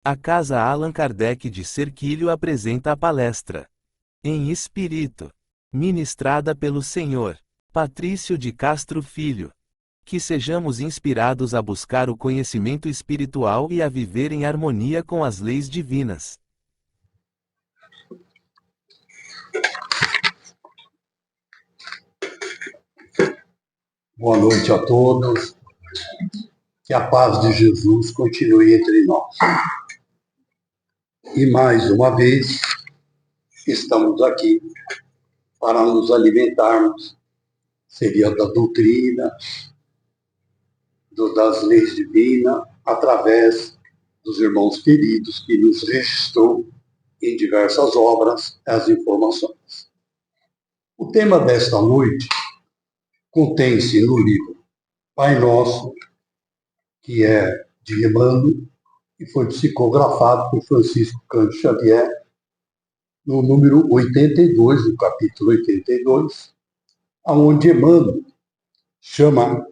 A Casa Allan Kardec de Cerquilho apresenta a palestra Em Espírito, ministrada pelo Sr. Patrício de Castro Filho. Que sejamos inspirados a buscar o conhecimento espiritual e a viver em harmonia com as leis divinas. Boa noite a todos. Que a paz de Jesus continue entre nós. E mais uma vez, estamos aqui para nos alimentarmos, seria da doutrina, das leis divinas, através dos irmãos queridos que nos registrou em diversas obras as informações. O tema desta noite contém-se no livro Pai Nosso, que é de Emmanuel, e foi psicografado por Francisco Cândido Xavier, no número 82, do capítulo 82, onde Emmanuel chama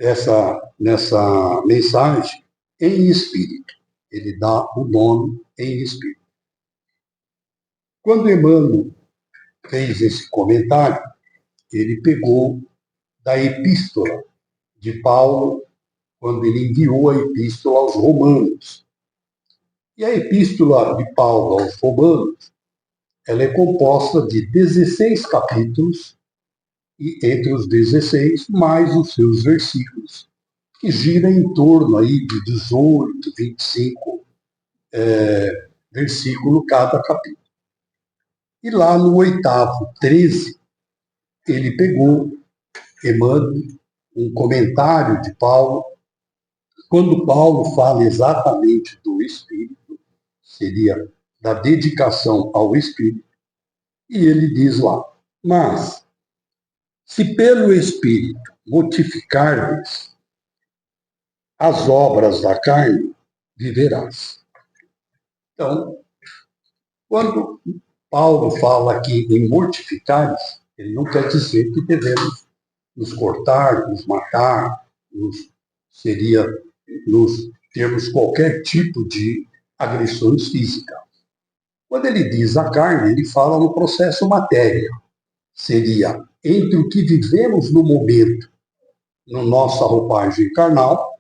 nessa mensagem em espírito. Ele dá o nome em espírito. Quando Emmanuel fez esse comentário, ele pegou da epístola de Paulo, quando ele enviou a epístola aos Romanos. E a epístola de Paulo aos Romanos, ela é composta de 16 capítulos, e entre os 16, mais os seus versículos, que gira em torno aí de 18, 25 versículos cada capítulo. E lá no 8º, 13, ele pegou, Emmanuel, um comentário de Paulo, quando Paulo fala exatamente do Espírito, seria da dedicação ao Espírito, e ele diz lá: mas, se pelo Espírito mortificardes as obras da carne, viverás. Então, quando Paulo fala aqui em mortificares, ele não quer dizer que devemos nos cortar, nos matar, nos termos qualquer tipo de agressões físicas. Quando ele diz a carne, ele fala no processo matéria. Seria entre o que vivemos no momento, na nossa roupagem carnal,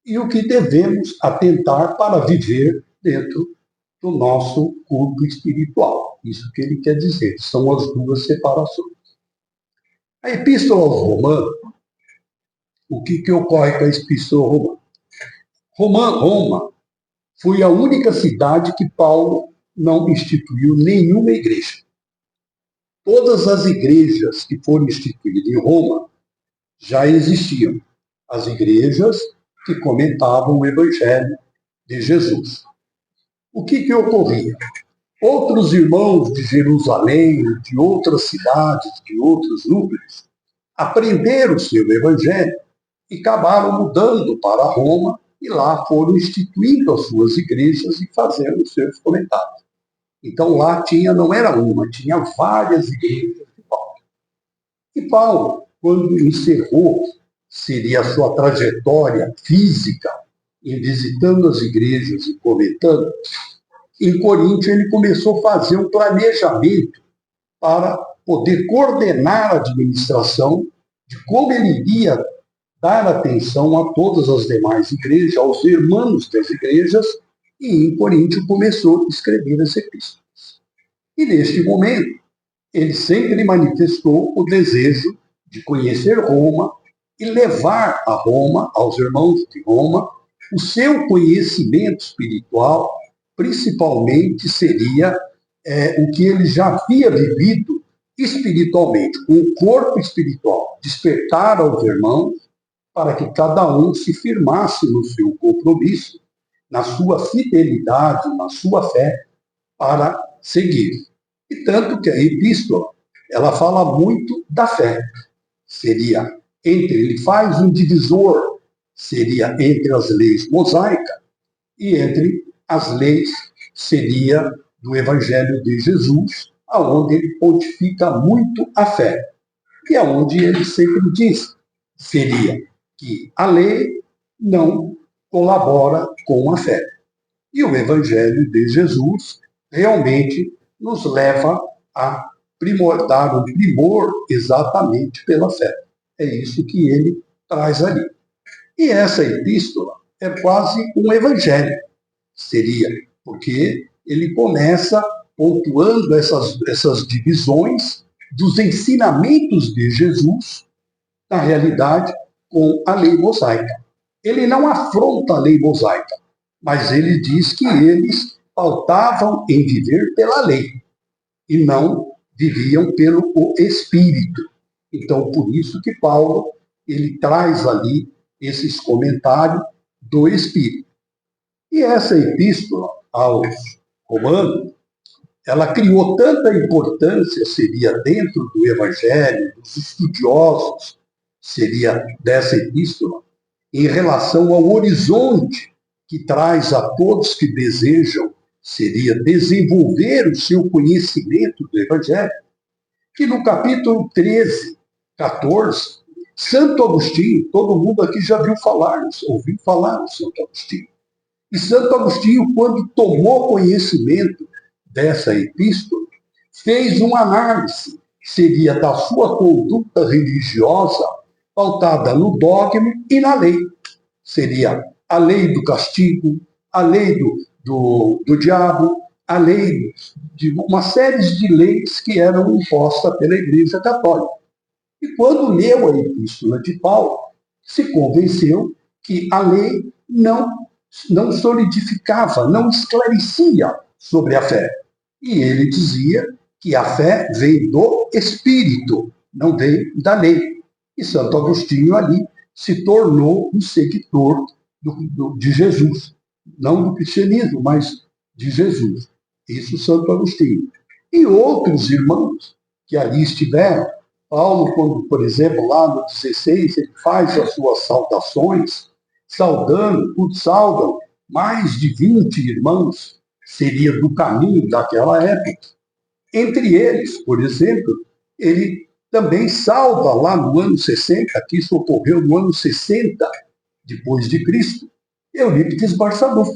e o que devemos atentar para viver dentro do nosso corpo espiritual. Isso que ele quer dizer, são as duas separações. A Epístola aos Romanos, o que ocorre com a Epístola Romana? Roma foi a única cidade que Paulo não instituiu nenhuma igreja. Todas as igrejas que foram instituídas em Roma já existiam. As igrejas que comentavam o Evangelho de Jesus. O que ocorria? Outros irmãos de Jerusalém, de outras cidades, de outros núcleos, aprenderam o seu Evangelho e acabaram mudando para Roma e lá foram instituindo as suas igrejas e fazendo os seus comentários. Então lá não era uma, tinha várias igrejas de Paulo. E Paulo, quando encerrou, seria a sua trajetória física, em visitando as igrejas e comentando, em Coríntio ele começou a fazer um planejamento para poder coordenar a administração de como ele iria dar atenção a todas as demais igrejas, aos irmãos das igrejas, e em Coríntio começou a escrever as epístolas. E neste momento, ele sempre manifestou o desejo de conhecer Roma e levar a Roma, aos irmãos de Roma, o seu conhecimento espiritual, principalmente seria o que ele já havia vivido espiritualmente, com o corpo espiritual, despertar aos irmãos para que cada um se firmasse no seu compromisso, na sua fidelidade, na sua fé, para seguir. E tanto que a epístola, ela fala muito da fé. Ele faz um divisor, seria entre as leis mosaicas e entre as leis, seria do Evangelho de Jesus, aonde ele pontifica muito a fé. E aonde ele sempre diz, seria que a lei não colabora com a fé. E o Evangelho de Jesus realmente nos leva a dar um primor exatamente pela fé. É isso que ele traz ali. E essa epístola é quase um evangelho, seria, porque ele começa pontuando essas divisões dos ensinamentos de Jesus, na realidade, com a lei mosaica. Ele não afronta a lei mosaica, mas ele diz que eles pautavam em viver pela lei e não viviam pelo o Espírito. Então, por isso que Paulo ele traz ali esses comentários do Espírito. E essa epístola aos Romanos, ela criou tanta importância, seria dentro do Evangelho, dos estudiosos, seria dessa epístola, em relação ao horizonte que traz a todos que desejam, seria desenvolver o seu conhecimento do Evangelho, que no capítulo 13, 14, Santo Agostinho, todo mundo aqui já ouviu falar de Santo Agostinho. E Santo Agostinho, quando tomou conhecimento dessa epístola, fez uma análise, seria da sua conduta religiosa, pautada no dogma e na lei. Seria a lei do castigo, a lei do diabo, a lei de uma série de leis que eram impostas pela Igreja Católica. E quando leu a epístola de Paulo, se convenceu que a lei não solidificava, não esclarecia sobre a fé. E ele dizia que a fé vem do Espírito, não vem da lei. E Santo Agostinho ali se tornou um seguidor de Jesus. Não do cristianismo, mas de Jesus. Isso Santo Agostinho. E outros irmãos que ali estiveram, Paulo, quando, por exemplo, lá no 16, ele faz as suas saudações, saudam mais de 20 irmãos, seria do caminho daquela época. Entre eles, por exemplo, ele também sauda lá no ano 60, que isso ocorreu no ano 60 depois de Cristo, Eurípides Barçanufo,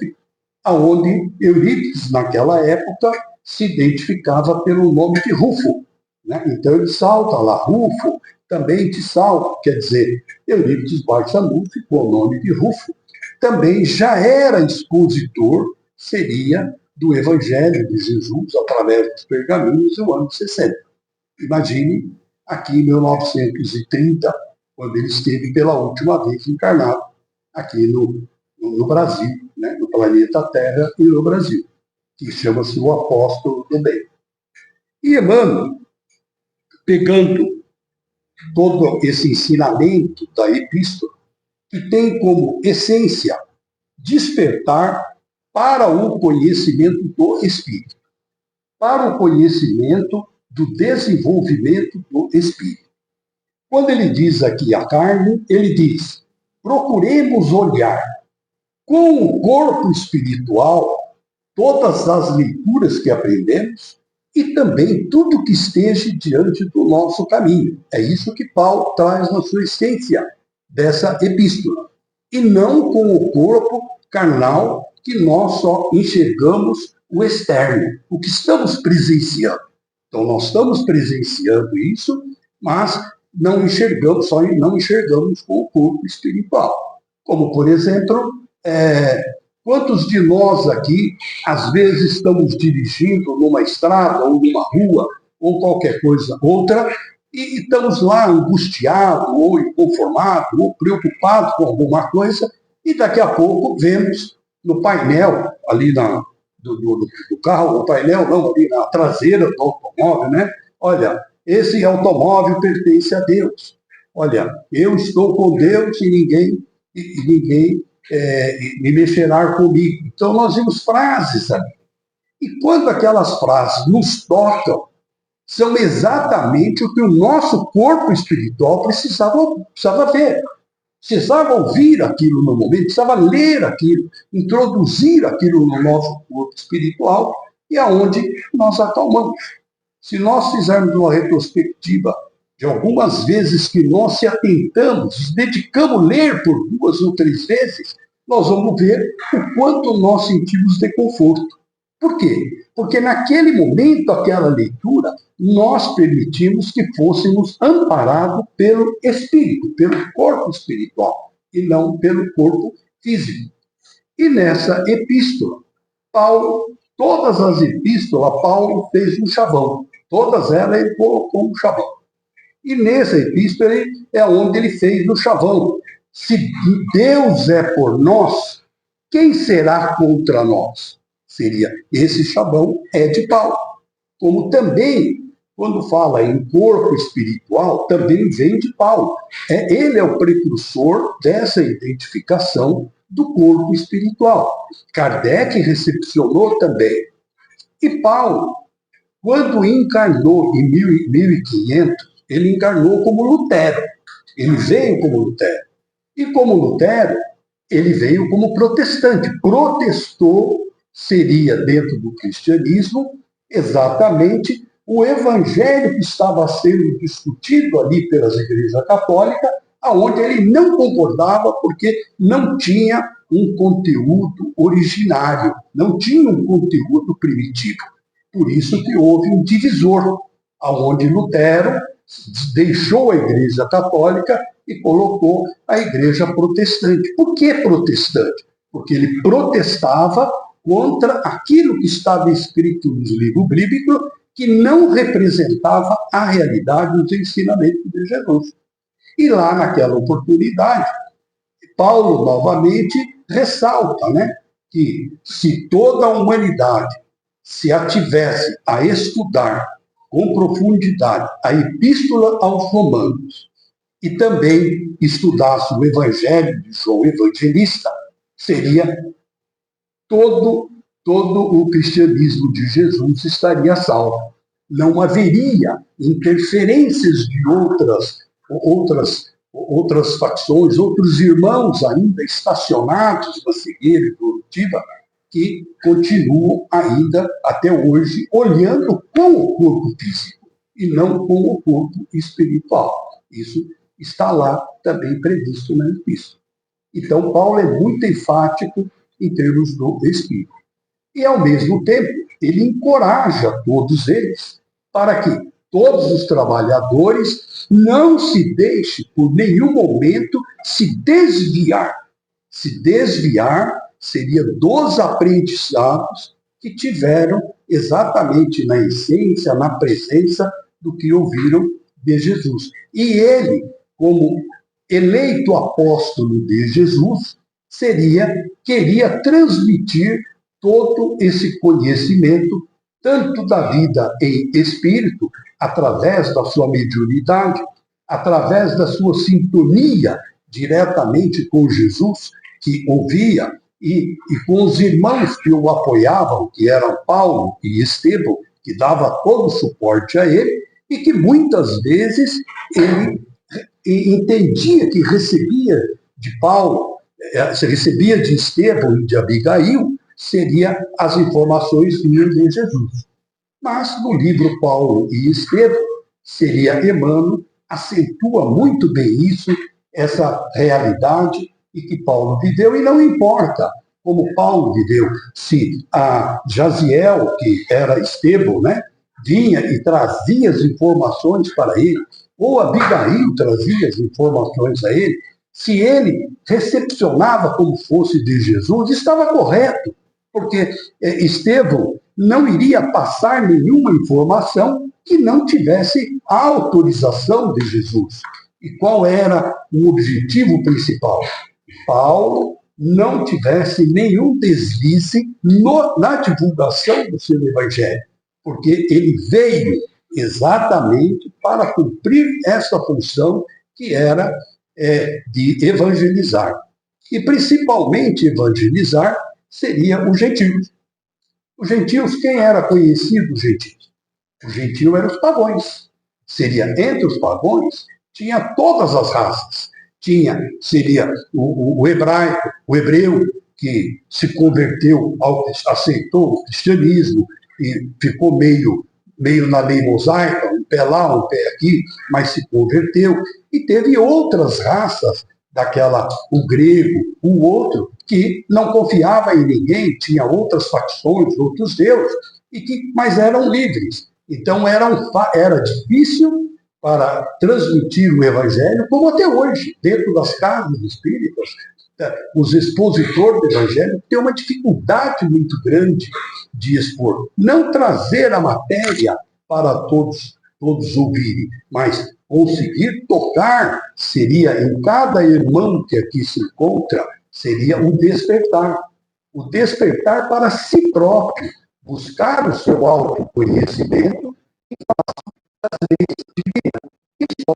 aonde Eurípides, naquela época, se identificava pelo nome de Rufo. Né? Então ele salta lá, Rufo, também te salva, quer dizer, Eurípides Barçanufo, com o nome de Rufo, também já era expositor, seria do Evangelho de Jesus, através dos pergaminhos, no ano 60. Imagine, aqui em 1930, quando ele esteve pela última vez encarnado, aqui no Brasil, né? No planeta Terra e no Brasil, que chama-se o Apóstolo do Bem. E Emmanuel, pegando todo esse ensinamento da epístola, que tem como essência despertar para o conhecimento do Espírito, para o conhecimento do desenvolvimento do Espírito. Quando ele diz aqui a carne, ele diz: procuremos olhar com o corpo espiritual todas as leituras que aprendemos e também tudo que esteja diante do nosso caminho. É isso que Paulo traz na sua essência dessa epístola. E não com o corpo carnal que nós só enxergamos o externo, o que estamos presenciando. Então, nós estamos presenciando isso, mas não enxergamos com o corpo espiritual. Como, por exemplo, quantos de nós aqui, às vezes, estamos dirigindo numa estrada, ou numa rua, ou qualquer coisa outra, e estamos lá angustiados, ou inconformados, ou preocupados com alguma coisa, e daqui a pouco vemos no painel, ali do carro, no painel não, ali na traseira do automóvel, né? Olha, esse automóvel pertence a Deus. Olha, eu estou com Deus e ninguém me mexerá comigo. Então nós vimos frases ali. E quando aquelas frases nos tocam, são exatamente o que o nosso corpo espiritual precisava ver. Precisava ouvir aquilo no momento, precisava ler aquilo, introduzir aquilo no nosso corpo espiritual e aonde nós acalmamos. Se nós fizermos uma retrospectiva de algumas vezes que nós se atentamos, dedicamos a ler por 2 ou 3 vezes, nós vamos ver o quanto nós sentimos desconforto. Por quê? Porque naquele momento, aquela leitura, nós permitimos que fôssemos amparados pelo Espírito, pelo corpo espiritual, e não pelo corpo físico. E nessa epístola, Paulo, todas as epístolas, Paulo fez um chavão. Todas elas ele colocou um chavão. E nessa epístola é onde ele fez o chavão. Se Deus é por nós, quem será contra nós? Seria esse chavão é de Paulo. Como também, quando fala em corpo espiritual, também vem de Paulo. Ele é o precursor dessa identificação do corpo espiritual. Kardec recepcionou também. E Paulo, quando encarnou em 1500, ele encarnou como Lutero. Ele veio como Lutero. E como Lutero, ele veio como protestante. Protestou seria, dentro do cristianismo, exatamente o evangelho que estava sendo discutido ali pelas igrejas católicas, aonde ele não concordava porque não tinha um conteúdo originário, não tinha um conteúdo primitivo. Por isso que houve um divisor, aonde Lutero deixou a igreja católica e colocou a igreja protestante. Por que protestante? Porque ele protestava contra aquilo que estava escrito nos livros bíblicos, que não representava a realidade dos ensinamentos de Jesus. E lá, naquela oportunidade, Paulo, novamente, ressalta, que se toda a humanidade se ativesse a estudar com profundidade a Epístola aos Romanos e também estudasse o Evangelho de João Evangelista, seria todo o cristianismo de Jesus estaria salvo. Não haveria interferências de outras facções, outros irmãos ainda estacionados na cegueira evolutiva, que continuam ainda até hoje olhando com o corpo físico e não com o corpo espiritual. Isso está lá também previsto na Epístola. Então, Paulo é muito enfático em termos do Espírito. E, ao mesmo tempo, ele encoraja todos eles para que todos os trabalhadores não se deixem, por nenhum momento, se desviar. Se desviar seria dos aprendizados que tiveram exatamente na essência, na presença do que ouviram de Jesus. E ele, como eleito apóstolo de Jesus, queria transmitir todo esse conhecimento, tanto da vida em espírito, através da sua mediunidade, através da sua sintonia diretamente com Jesus, que ouvia, e com os irmãos que o apoiavam, que eram Paulo e Estevão, que dava todo o suporte a ele, e que muitas vezes ele entendia que recebia de Paulo, recebia de Estevão e de Abigail, seria as informações vindas de Jesus. Mas no livro Paulo e Estevão, seria Emmanuel, acentua muito bem isso, essa realidade e que Paulo viveu, e não importa como Paulo viveu, se a Jaziel, que era Estevão, vinha e trazia as informações para ele, ou Abigail trazia as informações a ele, se ele recepcionava como fosse de Jesus, estava correto, porque Estevão não iria passar nenhuma informação que não tivesse a autorização de Jesus. E qual era o objetivo principal? Paulo não tivesse nenhum deslize na divulgação do seu evangelho, porque ele veio exatamente para cumprir essa função que era de evangelizar. E principalmente evangelizar seria os gentios. Os gentios, quem era conhecido os gentios? Os gentios eram os pagões. Seria entre os pagões, tinha todas as raças. Seria o hebraico, o hebreu, que se converteu, aceitou o cristianismo e ficou meio na lei mosaica, um pé lá, um pé aqui, mas se converteu. E teve outras raças o grego, o outro, que não confiava em ninguém, tinha outras facções, outros deuses, mas eram livres. Então era difícil para transmitir o evangelho, como até hoje, dentro das casas espíritas, os expositores do evangelho têm uma dificuldade muito grande de expor. Não trazer a matéria para todos ouvirem, mas conseguir tocar seria, em cada irmão que aqui se encontra, seria um despertar. O despertar para si próprio, buscar o seu autoconhecimento e fazer as leis divinas. E só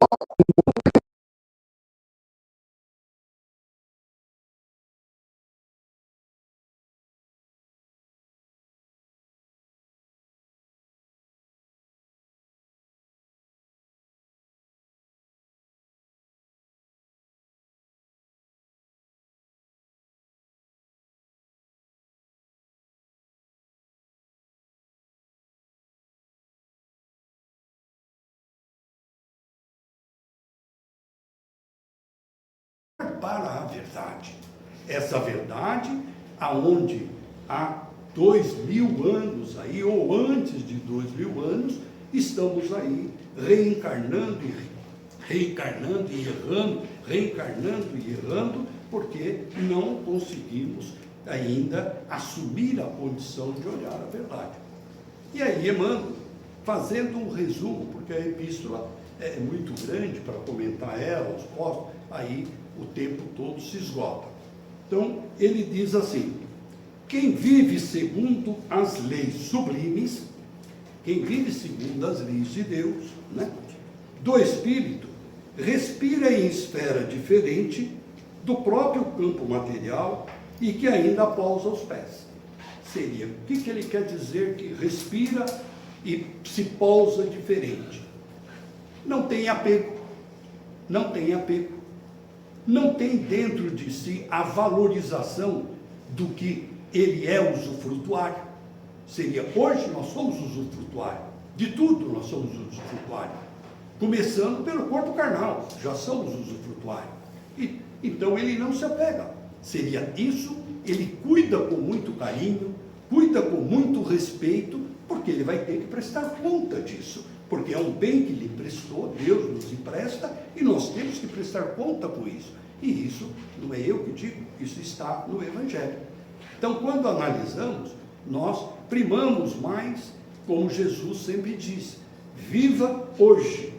para a verdade. Essa verdade, aonde há 2000 anos aí, ou antes de 2000 anos, estamos aí reencarnando e errando, reencarnando e errando, porque não conseguimos ainda assumir a condição de olhar a verdade. E aí, Emmanuel, fazendo um resumo, porque a epístola é muito grande para comentar ela, os postos, aí o tempo todo se esgota. Então, ele diz assim: quem vive segundo as leis sublimes, quem vive segundo as leis de Deus, né, do Espírito, respira em esfera diferente do próprio campo material e que ainda pousa aos pés. Seria, o que ele quer dizer que respira e se pousa diferente? Não tem apego, não tem apego. Não tem dentro de si a valorização do que ele é usufrutuário. Seria, hoje nós somos usufrutuário, de tudo nós somos usufrutuário. Começando pelo corpo carnal, já somos usufrutuário. Então ele não se apega. Seria isso, ele cuida com muito carinho, cuida com muito respeito, porque ele vai ter que prestar conta disso. Porque é um bem que lhe prestou, Deus nos empresta, e nós temos que prestar conta com isso. E isso não é eu que digo, isso está no Evangelho. Então, quando analisamos, nós primamos mais, como Jesus sempre diz, viva hoje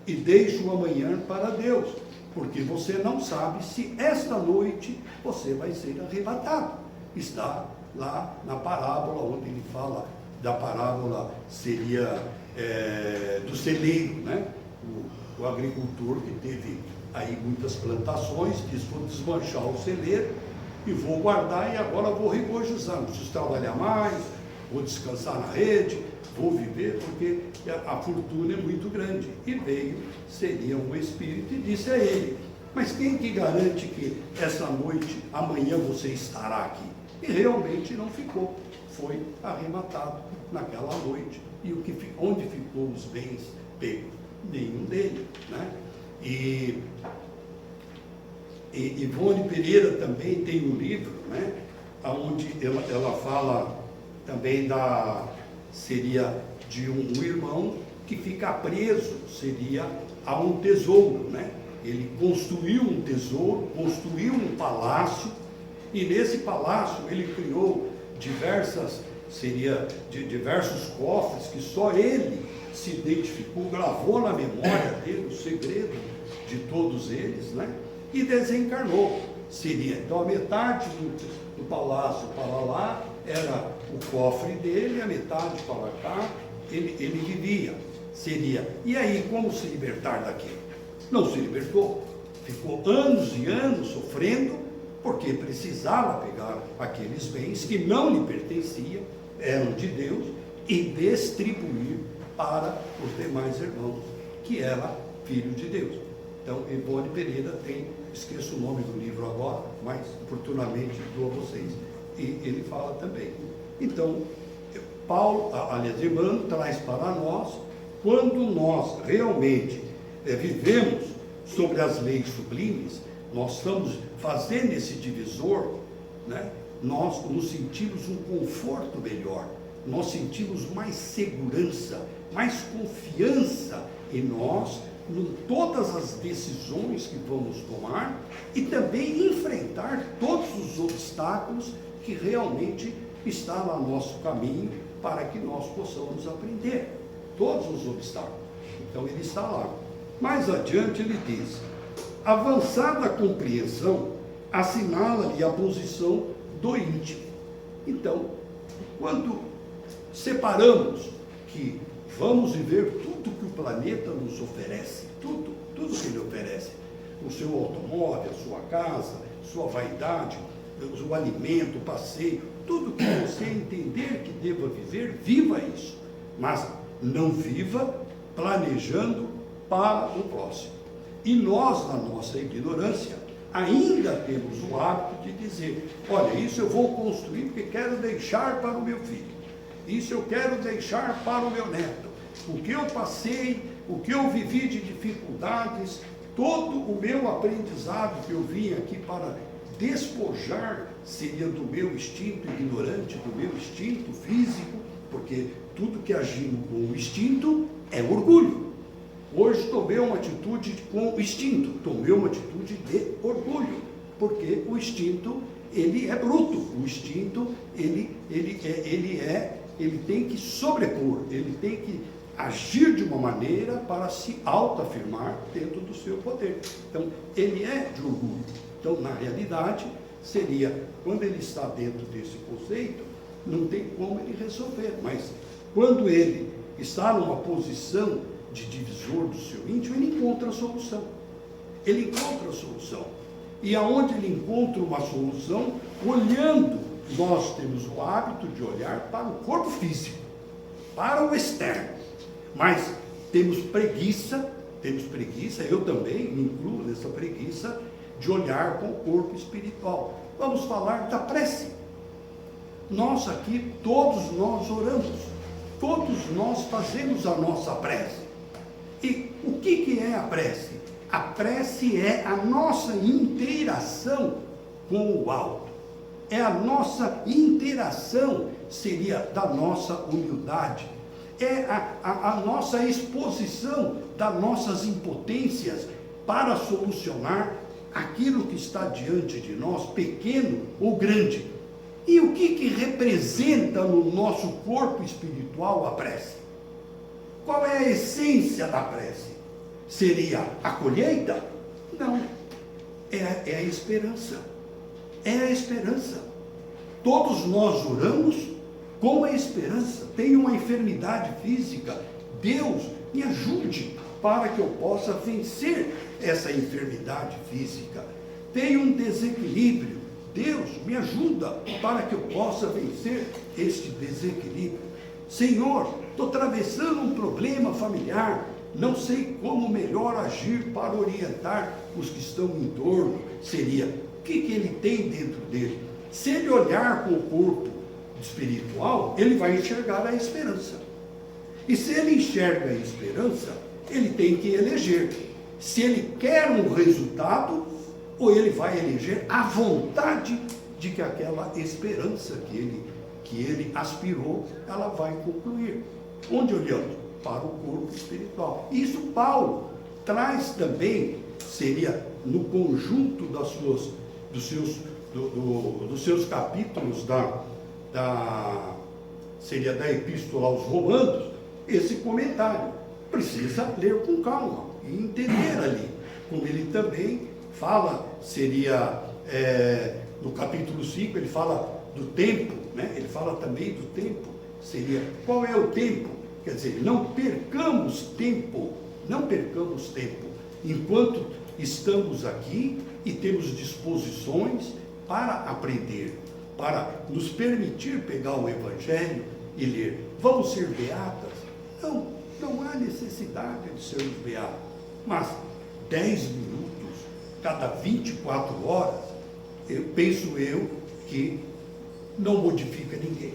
e deixe o amanhã para Deus, porque você não sabe se esta noite você vai ser arrebatado. Está lá na parábola, onde ele fala da parábola, seria do celeiro, né? O agricultor que teve aí muitas plantações, diz: vou desmanchar o celeiro e vou guardar, e agora vou regozijar, não preciso trabalhar mais, vou descansar na rede, vou viver, porque a fortuna é muito grande. E veio, seria um espírito, e disse a ele: mas quem que garante que essa noite, amanhã você estará aqui? E realmente não ficou, foi arrematado naquela noite. E onde ficou os bens pegos? Nenhum deles, né? E Ivone Pereira também tem um livro, né, onde ela fala também seria de um irmão que fica preso, seria a um tesouro, né? Ele construiu um tesouro, construiu um palácio, e nesse palácio ele criou diversos cofres que só ele se identificou, gravou na memória dele o segredo de todos eles, né? E desencarnou. Seria, então, a metade do palácio para lá era o cofre dele, a metade para cá ele vivia. Seria, e aí, como se libertar daquilo? Não se libertou, ficou anos e anos sofrendo, porque precisava pegar aqueles bens que não lhe pertenciam, eram de Deus, e distribuir para os demais irmãos, que era filho de Deus. Então, Ivone Pereira tem, esqueço o nome do livro agora, mas oportunamente dou a vocês, e ele fala também. Então, Emmanuel traz para nós, quando nós realmente vivemos sobre as leis sublimes, nós estamos fazendo esse divisor, né? Nós nos sentimos um conforto melhor, nós sentimos mais segurança, mais confiança em nós, em todas as decisões que vamos tomar e também enfrentar todos os obstáculos que realmente estão no nosso caminho para que nós possamos aprender todos os obstáculos. Então ele está lá. Mais adiante ele diz: avançada compreensão assinala-lhe a posição do íntimo. Então, quando separamos que vamos viver tudo que o planeta nos oferece, tudo que ele oferece, o seu automóvel, a sua casa, sua vaidade, o alimento, o passeio, tudo que você entender que deva viver, viva isso, mas não viva planejando para o próximo. E nós, na nossa ignorância, ainda temos o hábito de dizer: olha, isso eu vou construir porque quero deixar para o meu filho, isso eu quero deixar para o meu neto, o que eu passei, o que eu vivi de dificuldades, todo o meu aprendizado que eu vim aqui para despojar seria do meu instinto ignorante, do meu instinto físico, porque tudo que agimos com o instinto é orgulho. Hoje tomei uma atitude com o instinto, tomei uma atitude de orgulho, porque o instinto, ele é bruto, o instinto, ele tem que sobrepor, ele tem que agir de uma maneira para se autoafirmar dentro do seu poder. Então, ele é de orgulho. Então, na realidade, seria, quando ele está dentro desse conceito, não tem como ele resolver, mas quando ele está numa posição de divisor do seu íntimo, ele encontra a solução. Ele encontra a solução. E aonde ele encontra uma solução, olhando, nós temos o hábito de olhar para o corpo físico, para o externo. Mas temos preguiça, eu também me incluo nessa preguiça, de olhar com o corpo espiritual. Vamos falar da prece. Nós aqui, todos nós oramos, todos nós fazemos a nossa prece. E o que é a prece? A prece é a nossa interação com o alto. É a nossa interação, seria da nossa humildade. É a nossa exposição das nossas impotências para solucionar aquilo que está diante de nós, pequeno ou grande. E o que representa no nosso corpo espiritual a prece? Qual é a essência da prece? Seria a colheita? Não. É a esperança. É a esperança. Todos nós oramos com a esperança. Tenho uma enfermidade física, Deus me ajude para que eu possa vencer essa enfermidade física. Tenho um desequilíbrio, Deus me ajuda para que eu possa vencer este desequilíbrio. Senhor, estou atravessando um problema familiar, não sei como melhor agir para orientar os que estão em torno. Seria, o que ele tem dentro dele? Se ele olhar com o corpo espiritual, ele vai enxergar a esperança. E se ele enxerga a esperança, ele tem que eleger se ele quer um resultado ou ele vai eleger a vontade de que aquela esperança que ele aspirou, ela vai concluir. Onde olhamos? Para o corpo espiritual. Isso Paulo traz também, seria no conjunto dos seus capítulos seria da Epístola aos Romanos, esse comentário. Precisa ler com calma e entender ali, como ele também fala, seria no capítulo 5, ele fala do tempo, né? Ele fala também do tempo, seria, qual é o tempo? Quer dizer, não percamos tempo, enquanto estamos aqui e temos disposições para aprender, para nos permitir pegar o Evangelho e ler. Vamos ser beatas? Não há necessidade de sermos beatos, mas 10 minutos, cada 24 horas, penso que não modifica ninguém,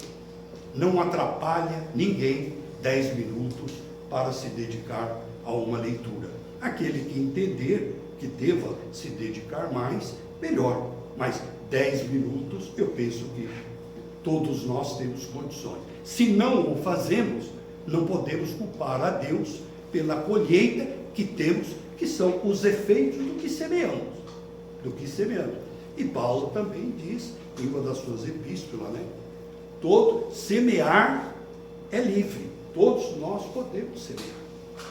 não atrapalha ninguém 10 minutos para se dedicar a uma leitura. Aquele que entender que deva se dedicar mais, melhor. Mas 10 minutos, eu penso que todos nós temos condições. Se não o fazemos, não podemos culpar a Deus pela colheita que temos, que são os efeitos do que semeamos. E Paulo também diz, em uma das suas epístolas, né? Todo semear é livre. Todos nós podemos semear.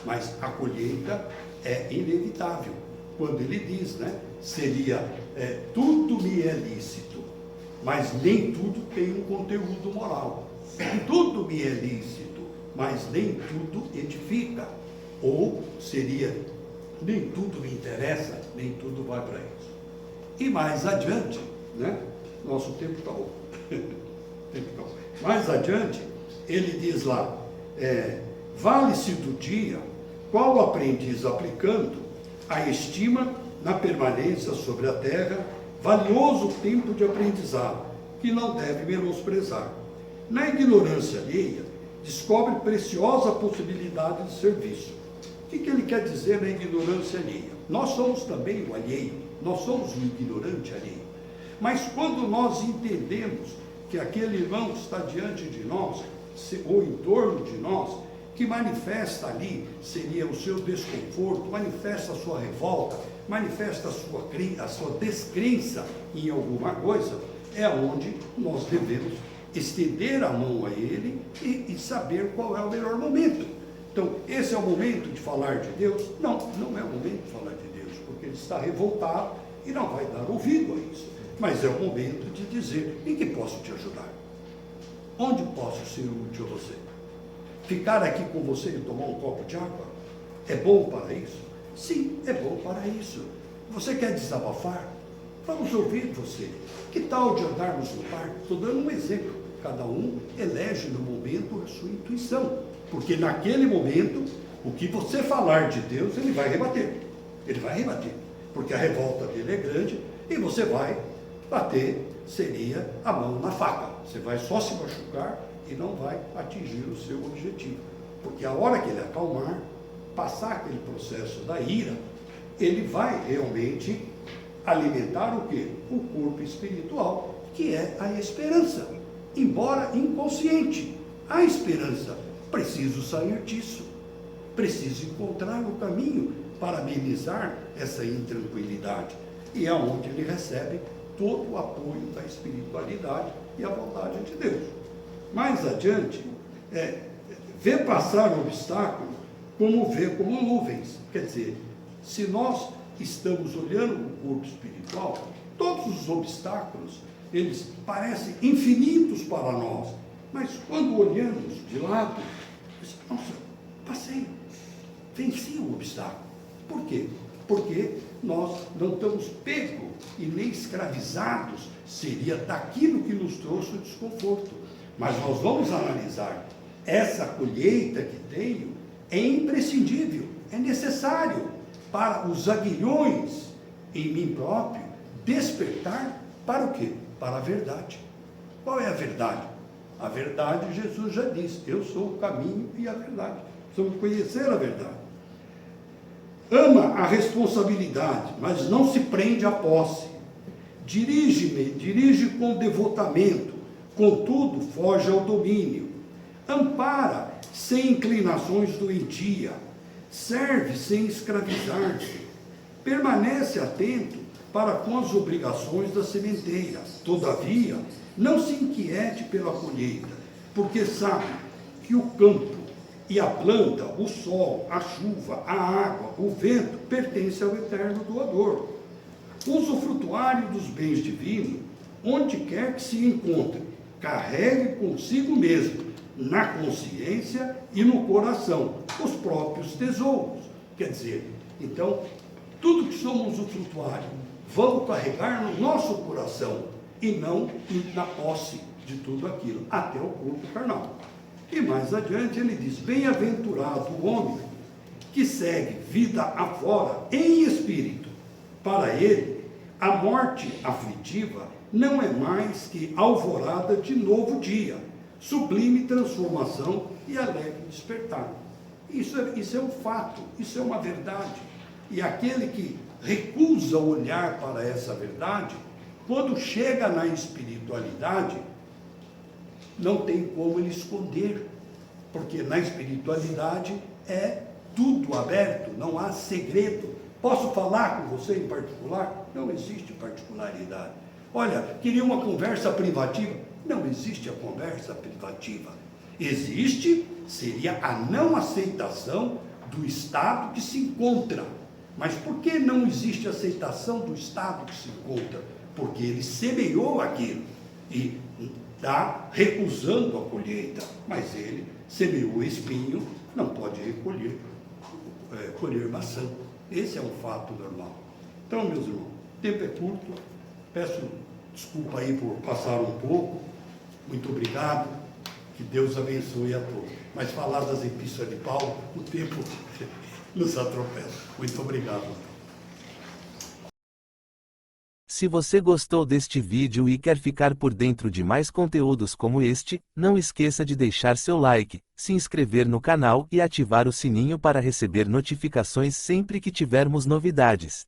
Mas a colheita é inevitável. Quando ele diz, né? Seria, tudo me é lícito, mas nem tudo tem um conteúdo moral. Tudo me é lícito, mas nem tudo edifica. Ou seria, nem tudo me interessa, nem tudo vai para isso. E mais adiante, né? Nosso tempo está mais adiante, ele diz lá, vale-se do dia, qual aprendiz aplicando a estima na permanência sobre a terra, valioso tempo de aprendizado, que não deve menosprezar. Na ignorância alheia, descobre preciosa possibilidade de serviço. O que ele quer dizer na ignorância alheia? Nós somos também o alheio, nós somos o ignorante alheio. Mas quando nós entendemos que aquele irmão está diante de nós, ou em torno de nós, que manifesta ali, seria o seu desconforto, manifesta a sua revolta, manifesta a sua descrença em alguma coisa, é onde nós devemos estender a mão a ele e saber qual é o melhor momento. Então, esse é o momento de falar de Deus? Não, não é o momento de falar de Deus, porque ele está revoltado e não vai dar ouvido a isso. Mas é o momento de dizer, em que posso te ajudar? Onde posso ser útil a você? Ficar aqui com você e tomar um copo de água? É bom para isso? Sim, é bom para isso. Você quer desabafar? Vamos ouvir você. Que tal de andarmos no parque? Estou dando um exemplo. Cada um elege no momento a sua intuição. Porque naquele momento, o que você falar de Deus, ele vai rebater. Ele vai rebater. Porque a revolta dele é grande e você vai bater, seria a mão na faca. Você vai só se machucar e não vai atingir o seu objetivo. Porque a hora que ele acalmar, passar aquele processo da ira, ele vai realmente alimentar o quê? O corpo espiritual, que é a esperança. Embora inconsciente, a esperança. Preciso sair disso. Preciso encontrar o caminho para amenizar essa intranquilidade. E é onde ele recebe todo o apoio da espiritualidade e a vontade de Deus. Mais adiante, vê passar o obstáculo como nuvens. Quer dizer, se nós estamos olhando o corpo espiritual, todos os obstáculos, eles parecem infinitos para nós. Mas quando olhamos de lado, nossa, passei, venci o obstáculo. Por quê? Porque nós não estamos pegos e nem escravizados, seria daquilo que nos trouxe o desconforto. Mas nós vamos analisar, essa colheita que tenho é imprescindível, é necessário para os aguilhões em mim próprio despertar para o quê? Para a verdade. Qual é a verdade? A verdade, Jesus já disse, eu sou o caminho e a verdade. Precisamos conhecer a verdade. Ama a responsabilidade, mas não se prende à posse. Dirige com devotamento, contudo foge ao domínio. Ampara sem inclinações doentias, serve sem escravizar-se. Permanece atento para com as obrigações da sementeira. Todavia, não se inquiete pela colheita, porque sabe que o campo e a planta, o sol, a chuva, a água, o vento, pertencem ao eterno doador. Usufrutuário dos bens divinos, onde quer que se encontre, carregue consigo mesmo, na consciência e no coração, os próprios tesouros. Quer dizer, então, tudo que somos usufrutuário, vamos carregar no nosso coração, e não na posse de tudo aquilo, até o corpo carnal. E mais adiante ele diz, bem-aventurado o homem que segue vida afora em espírito. Para ele, a morte aflitiva não é mais que alvorada de novo dia, sublime transformação e alegre despertar. Isso é um fato, isso é uma verdade. E aquele que recusa olhar para essa verdade, quando chega na espiritualidade, não tem como ele esconder, porque na espiritualidade é tudo aberto, não há segredo. Posso falar com você em particular? Não existe particularidade. Olha, queria uma conversa privativa? Não existe a conversa privativa. Existe, seria a não aceitação do estado que se encontra. Mas por que não existe aceitação do estado que se encontra? Porque ele semeou aquilo e está recusando a colheita. Mas ele semeou espinho, não pode colher maçã. Esse é um fato normal. Então, meus irmãos, o tempo é curto. Peço desculpa aí por passar um pouco. Muito obrigado. Que Deus abençoe a todos. Mas falar das epístolas de Paulo, o tempo nos atropela. Muito obrigado. Se você gostou deste vídeo e quer ficar por dentro de mais conteúdos como este, não esqueça de deixar seu like, se inscrever no canal e ativar o sininho para receber notificações sempre que tivermos novidades.